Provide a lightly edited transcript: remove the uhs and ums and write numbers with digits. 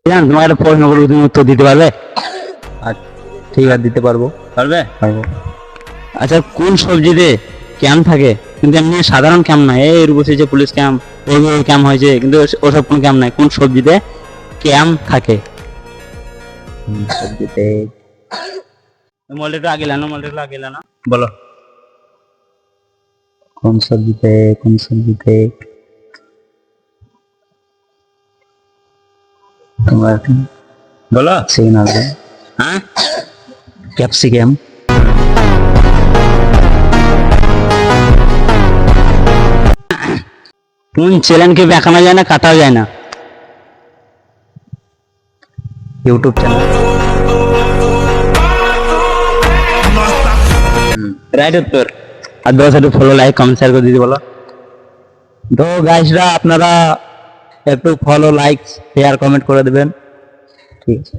জান তোমাকে একটা প্রশ্ন করবো, তুমি উত্তর দিতে পারবে? আচ্ছা ঠিক আছে, দিতে পারবো। পারবে? পারবো। আচ্ছা, কোন সবজিতে ক্যাম্প থাকে কিন্তু এমনি সাধারণ ক্যাম্প নয়? এই বসে যে পুলিশ ক্যাম্প, ওই ক্যাম্প হয়েছে, কিন্তু ওসব কোনো ক্যাম্প নাই। কোন সবজিতে ক্যাম্প থাকে? সবজিতে মলটা আগে লানো বলো। কোন সবজিতে তোমার বলো। সেকেন্ড আসবে হ্যাঁ, ক্যাপসিকাম। কোন চ্যানেলকে বেঁকানো যায় না, কাটাও যায় না? YouTube channel. রাইট উত্তর। আর 10 একটু ফলো, লাইক, কমেন্ট, শেয়ার করে দিতে বলো। তো গাইসরা আপনারা একটু ফলো, লাইক, শেয়ার, কমেন্ট করে দেবেন। ঠিক আছে।